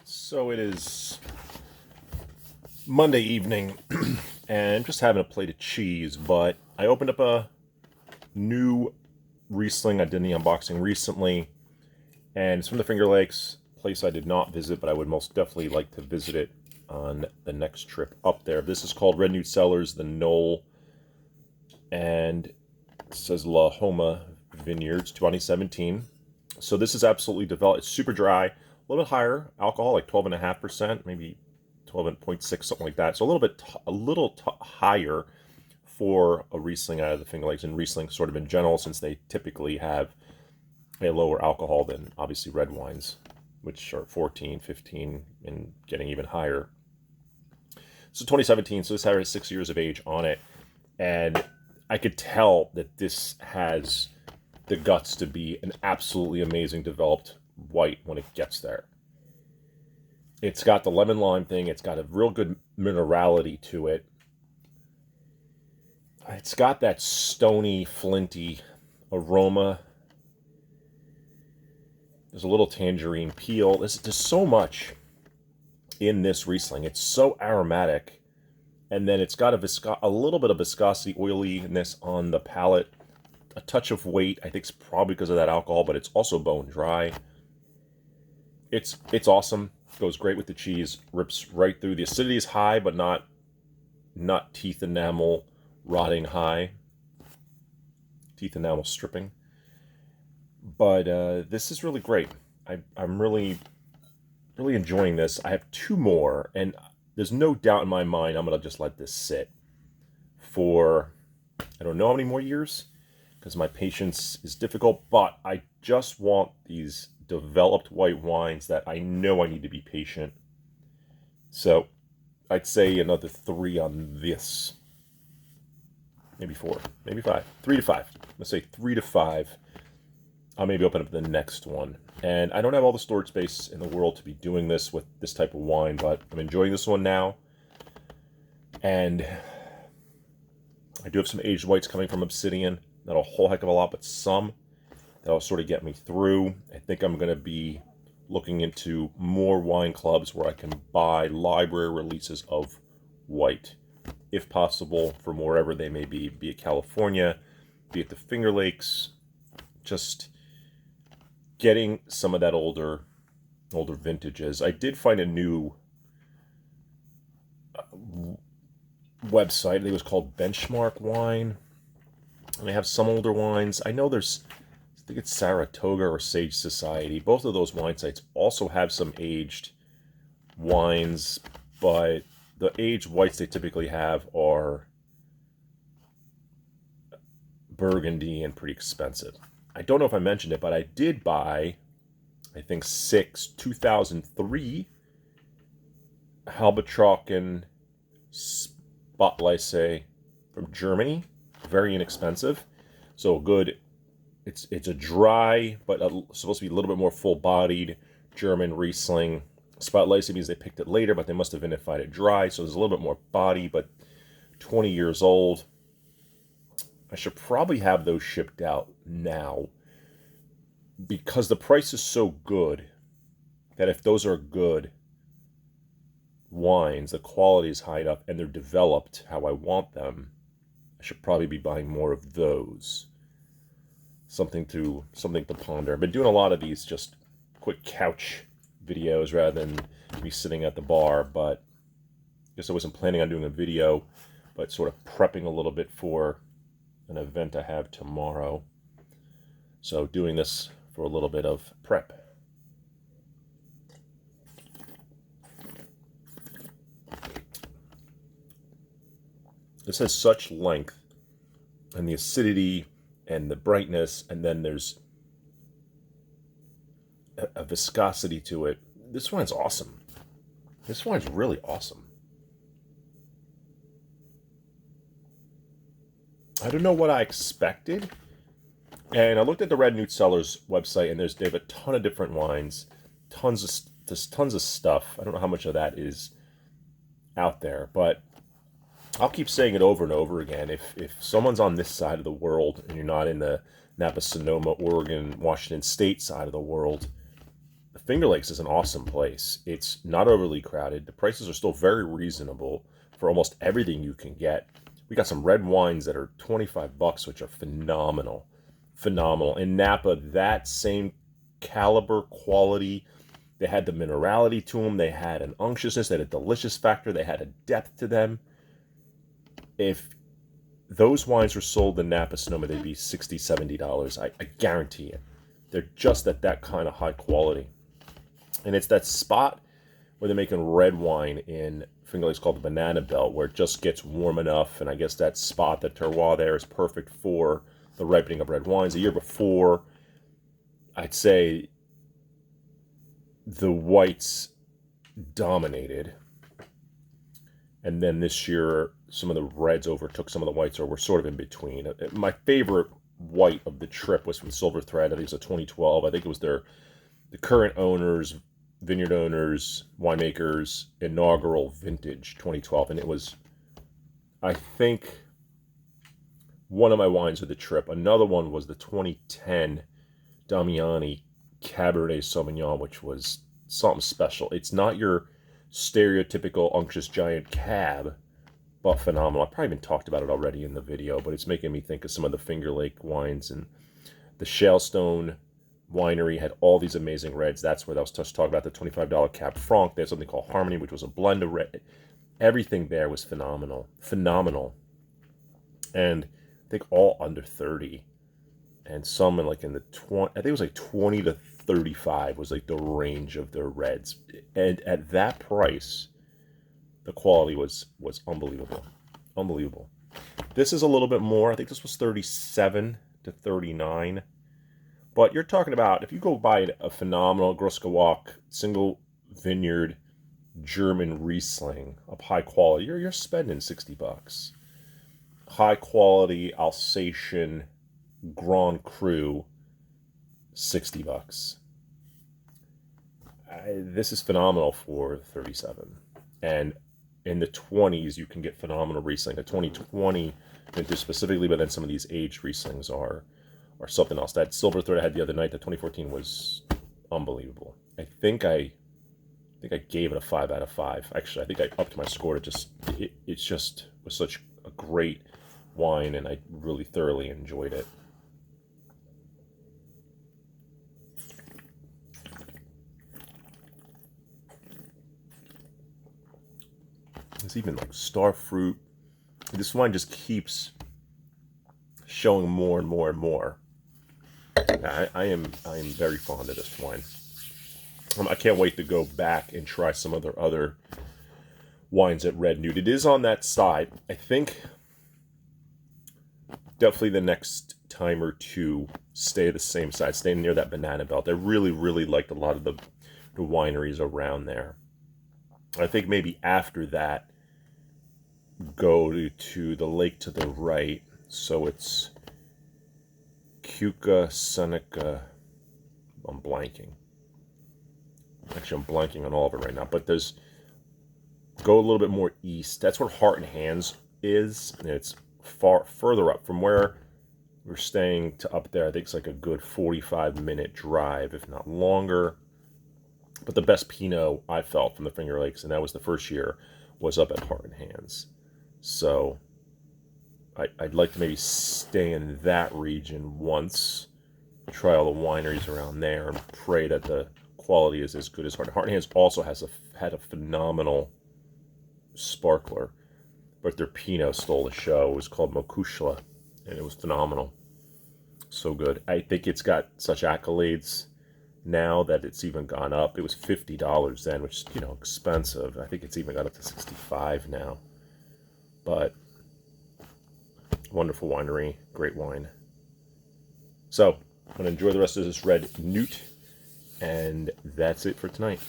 So it is Monday evening, and I'm just having a plate of cheese, but I opened up a new Riesling. I did the unboxing recently, and it's from the Finger Lakes, place I did not visit, but I would most definitely like to visit it on the next trip up there. This is called Red Newt Cellars, the Knoll, and it says La Homa Vineyards 2017. So this is absolutely developed. It's super dry, a little bit higher alcohol, like 12.5%, maybe 12.6, something like that. So a little bit, higher for a Riesling out of the Finger Lakes, and Riesling sort of in general, since they typically have a lower alcohol than obviously red wines, which are 14, 15, and getting even higher. So 2017, so this has 6 years of age on it, and I could tell that this has the guts to be an absolutely amazing developed white when it gets there. It's got the lemon lime thing. It's got a real good minerality to it. It's got that stony, flinty aroma. There's a little tangerine peel. There's so much in this Riesling. It's so aromatic. And then it's got a little bit of viscosity, oiliness on the palate. A touch of weight. I think it's probably because of that alcohol, but it's also bone dry. It's awesome. Goes great with the cheese. Rips right through. The acidity is high, but not teeth enamel rotting high. Teeth enamel stripping. But this is really great. I'm really enjoying this. I have two more, and there's no doubt in my mind I'm gonna just let this sit for I don't know how many more years, because my patience is difficult, but I just want these developed white wines that I know I need to be patient. So I'd say another 3 on this. Maybe 4, maybe 5. 3 to 5. Let's say 3 to 5. I'll maybe open up the next one. And I don't have all the storage space in the world to be doing this with this type of wine, but I'm enjoying this one now. And I do have some aged whites coming from Obsidian. Not a whole heck of a lot, but some that'll sort of get me through. I think I'm going to be looking into more wine clubs where I can buy library releases of white, if possible, from wherever they may be it California, be it the Finger Lakes, just getting some of that older vintages. I did find a new website. I think it was called Benchmark Wine. And they have some older wines. I know there's, I think it's Saratoga or Sage Society. Both of those wine sites also have some aged wines, but the aged whites they typically have are Burgundy and pretty expensive. I don't know if I mentioned it, but I did buy, I think, 6 2003 Halbertrachen Spotlice from Germany. Very inexpensive. So good. It's a dry, but supposed to be a little bit more full-bodied German Riesling. Spotlice means they picked it later, but they must have vinified it dry, so there's a little bit more body, but 20 years old. I should probably have those shipped out now, because the price is so good that if those are good wines, the quality is high enough, and they're developed how I want them, I should probably be buying more of those. Something to ponder. I've been doing a lot of these just quick couch videos rather than me sitting at the bar, but I guess I wasn't planning on doing a video, but sort of prepping a little bit for an event I have tomorrow. So doing this for a little bit of prep. This has such length, and the acidity and the brightness, and then there's a viscosity to it. This wine's awesome. This wine's really awesome. I don't know what I expected. And I looked at the Red Newt Cellars website, and they have a ton of different wines, tons of stuff. I don't know how much of that is out there, but I'll keep saying it over and over again. If someone's on this side of the world and you're not in the Napa, Sonoma, Oregon, Washington State side of the world, the Finger Lakes is an awesome place. It's not overly crowded. The prices are still very reasonable for almost everything you can get. We got some red wines that are 25 bucks, which are phenomenal. Phenomenal. In Napa, that same caliber, quality. They had the minerality to them. They had an unctuousness. They had a delicious factor. They had a depth to them. If those wines were sold in Napa Sonoma, they'd be $60, $70. I guarantee it. They're just at that kind of high quality. And it's that spot where they're making red wine in Finger Lakes called the Banana Belt, where it just gets warm enough. And I guess that spot, that terroir there, is perfect for the ripening of red wines. The year before, I'd say the whites dominated. And then this year, some of the reds overtook some of the whites, or were sort of in between. My favorite white of the trip was from Silver Thread. I think it was a 2012. I think it was the current owners, vineyard owners, winemakers, inaugural vintage 2012. And it was, I think, one of my wines of the trip. Another one was the 2010 Damiani Cabernet Sauvignon, which was something special. It's not your stereotypical unctuous giant cab, but phenomenal. I've probably been talked about it already in the video, but it's making me think of some of the Finger Lake wines. And the Shalestone Winery had all these amazing reds. That's where I was just talking about the $25 Cab Franc. They had something called Harmony, which was a blend of red. Everything there was phenomenal. Phenomenal. And I think all under 30. And some in like in the 20, I think it was like 20 to 35 was like the range of their reds. And at that price, the quality was unbelievable. Unbelievable. This is a little bit more. I think this was 37 to 39. But you're talking about, if you go buy a phenomenal Gruskawak single vineyard German Riesling of high quality, you're spending 60 bucks. High quality Alsatian Grand Cru, 60 bucks. This is phenomenal for 37. And in the 20s, you can get phenomenal Riesling. The 2020 vintage specifically, but then some of these aged Rieslings are something else. That Silver Thread I had the other night, the 2014, was unbelievable. I think I gave it a 5 out of 5. Actually, I think I upped my score to it just was such a great wine, and I really thoroughly enjoyed it. There's even like star fruit. This wine just keeps showing more and more and more. I am very fond of this wine. I can't wait to go back and try some other wines at Red Newt. It is on that side. I think definitely the next time or two, stay the same side, stay near that Banana Belt. I really, really liked a lot of the wineries around there. I think maybe after that, go to the lake to the right. So it's Keuka, Seneca. I'm blanking. Actually, I'm blanking on all of it right now. But there's, go a little bit more east. That's where Heart and Hands is. And it's further up from where we're staying to up there. I think it's like a good 45-minute drive, if not longer. But the best Pinot I felt from the Finger Lakes, and that was the first year, was up at Heart and Hands. So I'd like to maybe stay in that region once, try all the wineries around there, and pray that the quality is as good as Heart. Heart and Hands also had a phenomenal sparkler, but their Pinot stole the show. It was called Mokushla, and it was phenomenal. So good. I think it's got such accolades now that it's even gone up. It was $50 then, which is, expensive. I think it's even got up to $65 now. But wonderful winery, great wine. So I'm going to enjoy the rest of this Red Newt, and that's it for tonight.